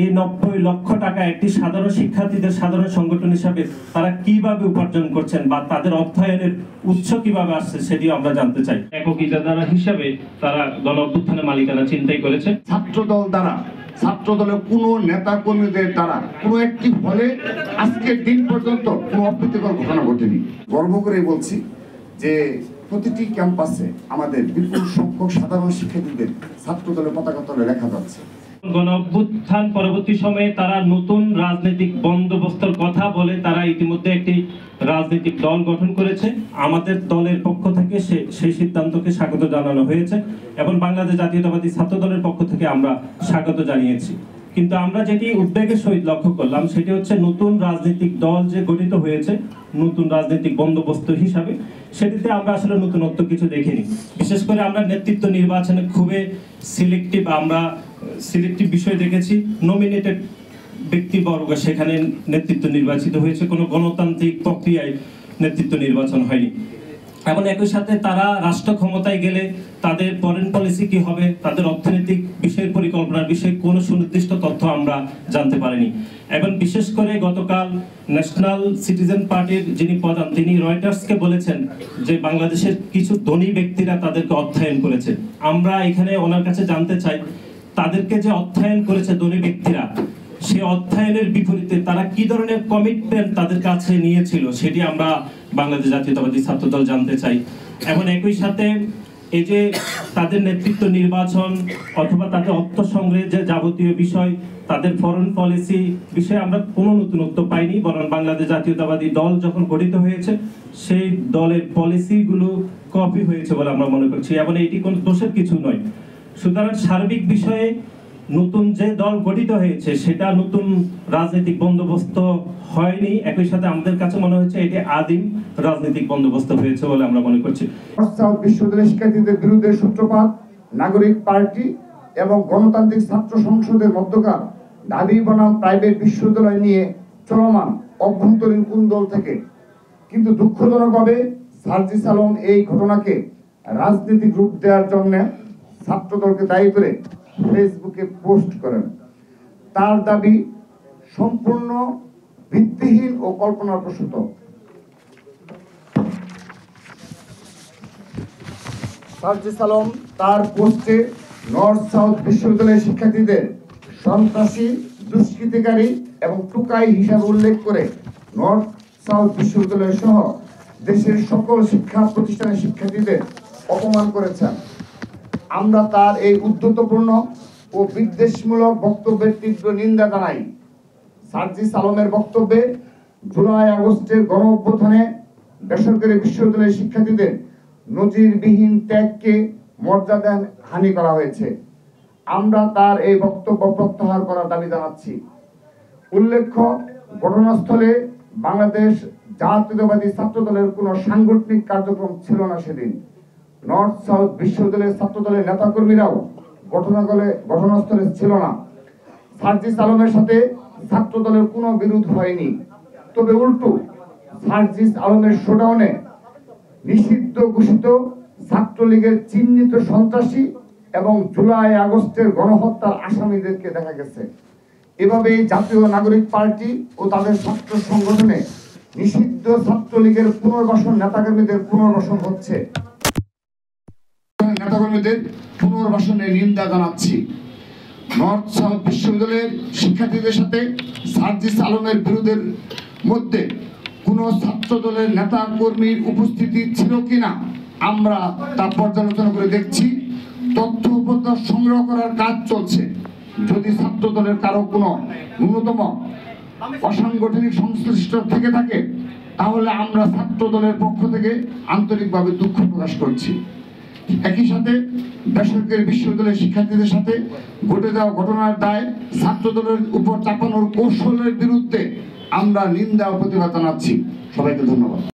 এই 90 লক্ষ টাকা একটি সাধারণ শিক্ষার্থীদের সাধারণ সংগঠন হিসাবে তারা কিভাবে উপার্জন করছেন বা তাদের অর্থায়নের উৎস কিভাবে আসছে সেটিও আমরা জানতে চাই। একক ইজারাদার হিসাবে তারা গণ অভ্যুত্থানের মালিকানা চিন্তাই করেছে। ছাত্রদল দ্বারা, ছাত্রদলের কোনো নেতা কর্মীদের দ্বারা কোনো একটি হলে আজকের দিন পর্যন্ত কোনো অপ্রীতিকর ঘটনা ঘটেনি। গর্ব করে বলছি যে প্রতিটি ক্যাম্পাসে আমাদের বিপুল সংখ্যক সাধারণ শিক্ষার্থীদের ছাত্রদলের পতাকা তলে দেখা যাচ্ছে। গণ অভ্যুত্থান পরবর্তী সময়ে তারা নতুন রাজনৈতিক বন্দোবস্তের কথা বলে তারা ইতিমধ্যে একটি রাজনৈতিক দল গঠন করেছে। আমাদের দলের পক্ষ থেকে সেই সিদ্ধান্তকে স্বাগত জানানো হয়েছে এবং বাংলাদেশ জাতীয়তাবাদী ছাত্র দলের পক্ষ থেকে আমরা স্বাগত জানিয়েছি। কিন্তু আমরা যেটি উদ্বেগের সহিত লক্ষ্য করলাম সেটি হচ্ছে নতুন রাজনৈতিক দল যে গঠিত হয়েছে নতুন রাজনৈতিক বন্দোবস্ত হিসাবে, সেটিতে আমরা আসলে নতুনত্ব কিছু দেখিনি। বিশেষ করে আমরা নেতৃত্ব নির্বাচনে খুবই সিলেক্টিভ বিষয় দেখেছি। নমিনেটেড ব্যক্তিবর্গ সেখানে নেতৃত্ব নির্বাচিত হয়েছে, কোনো গণতান্ত্রিক প্রক্রিয়ায় নেতৃত্ব নির্বাচন হয়নি। এবং একই সাথে তারা রাষ্ট্র ক্ষমতায় গেলে তাদের ফরেন পলিসি কি হবে, তাদের অর্থনৈতিক বিষয়ের পরিকল্পনার বিষয়ে কোনো সুনির্দিষ্ট তথ্য আমরা জানতে পারিনি। এবং বিশেষ করে গতকাল ন্যাশনাল সিটিজেন পার্টির যিনি প্রধান তিনি রয়টার্সকে বলেছেন যে বাংলাদেশের কিছু ধনী ব্যক্তিরা তাদেরকে অর্থায়ন করেছে। আমরা এখানে ওনার কাছে জানতে চাই তাদেরকে যে অর্থায়ন করেছে ধনী ব্যক্তিরা, সে অর্থায়নের বিপরীতে তারা কি ধরনের কমিটমেন্ট তাদের কাছে নিয়েছিল সেটি আমরা বাংলাদেশ জাতীয়তাবাদী ছাত্রদল জানতে চাই। এবং একই সাথে এই যে তাদের নেতৃত্ব নির্বাচন অথবা তাদের অর্থ সংগ্রহের যে যাবতীয় বিষয়, তাদের ফরেন পলিসি বিষয়ে আমরা কোনো নতুনত্ব পাইনি, বরং বাংলাদেশ জাতীয়তাবাদী দল যখন গঠিত হয়েছে সেই দলের পলিসিগুলো কপি হয়েছে বলে আমরা মনে করছি এবং এটি কোনো দোষের কিছু নয়। সুতরাং সার্বিক বিষয়ে নতুন যে দল গঠিত হয়েছে সেটা নতুন রাজনৈতিক বন্দোবস্ত হয়নি। একই সাথে আমাদের কাছে মনে হচ্ছে এটি আদিম রাজনৈতিক বন্দোবস্ত হয়েছে বলে আমরা মনে করছি। বিশ্ববিদ্যালয়ের শিক্ষার্থীদের বিরুদ্ধে সূত্রপাত নাগরিক পার্টি এবং গণতান্ত্রিক ছাত্র সংসদের মধ্যকার দাবি বনাম প্রাইভেট বিশ্ববিদ্যালয় নিয়ে চলমান অভ্যন্তরীণ কুন্দল থেকে কিন্তু দুঃখজনকভাবে সার্জিস আলম এই ঘটনাকে রাজনৈতিক রূপ দেওয়ার জন্য ছাত্রদলকে দায়ী করে ফেসবুকে পোস্ট করেন। তার দাবি সম্পূর্ণ ভিত্তিহীন ও কল্পনাপ্রসূত। সার্জিস আলম তার পোস্টে নর্থ সাউথ বিশ্ববিদ্যালয়ের শিক্ষার্থীদের সন্ত্রাসী, দুষ্কৃতিকারী এবং টুকাই হিসাবে উল্লেখ করে নর্থ সাউথ বিশ্ববিদ্যালয় সহ দেশের সকল শিক্ষা প্রতিষ্ঠানের শিক্ষার্থীদের অপমান করেছেন। আমরা তার এই উদ্ধতপূর্ণ ও বিদ্বেষমূলক বক্তব্যের তীব্র নিন্দা জানাই। সার্জিস আলমের বক্তব্যে জুলাই আগস্টের গণ অভ্যুত্থানে বেসরকারি বিশ্ববিদ্যালয়ের শিক্ষার্থীদের নজিরবিহীন ত্যাগকে মর্যাদা হানি করা হয়েছে। আমরা তার এই বক্তব্য প্রত্যাহার করার দাবি জানাচ্ছি। উল্লেখ্য, ঘটনাস্থলে বাংলাদেশ জাতীয়তাবাদী ছাত্রদলের কোনো সাংগঠনিক কার্যক্রম ছিল না সেদিন। নর্থ সাউথ বিশ্ববিদ্যালয়ের ছাত্রদলের নেতাকর্মীরাও ঘটনাস্থলে ছিল না। সার্জিস আলমের সাথে ছাত্রদলের কোনো বিরোধ হয়নি, তবে উল্টো সার্জিস আলমের শোডাউনে নিষিদ্ধ ঘোষিত ছাত্রলীগের চিহ্নিত সন্ত্রাসী এবং জুলাই আগস্টের গণহত্যার আসামিদেরকে দেখা গেছে। এভাবে জাতীয় নাগরিক পার্টি ও তাদের ছাত্র সংগঠনে নিষিদ্ধ ছাত্রলীগের পুনর্বাসন নেতাকর্মীদের পুনর্বাসন হচ্ছে। নেতাকর্মীদের পুনর্বাসনের নিন্দা জানাচ্ছি। নর্থ সাউথ বিশ্ববিদ্যালয়ের শিক্ষার্থীদের সাথে সার্জিস আলমের বিরোধের মধ্যে কোনো ছাত্র দলের নেতা কর্মীর উপস্থিতি ছিল কিনা আমরা তা পর্যালোচনা করে দেখছি। তথ্য উপত্যা সংগ্রহ করার কাজ চলছে। যদি ছাত্র দলের কারো কোনো ন্যূনতম অসাংগঠনিক সংশ্লিষ্ট থেকে থাকে তাহলে আমরা ছাত্র দলের পক্ষ থেকে আন্তরিকভাবে দুঃখ প্রকাশ করছি। একই সাথে বেসরকারি বিশ্ববিদ্যালয়ের শিক্ষার্থীদের সাথে ঘটে যাওয়া ঘটনার দায় ছাত্র দলের উপর চাপানোর কৌশলের বিরুদ্ধে আমরা নিন্দা ও প্রতিবাদ জানাচ্ছি। সবাইকে ধন্যবাদ।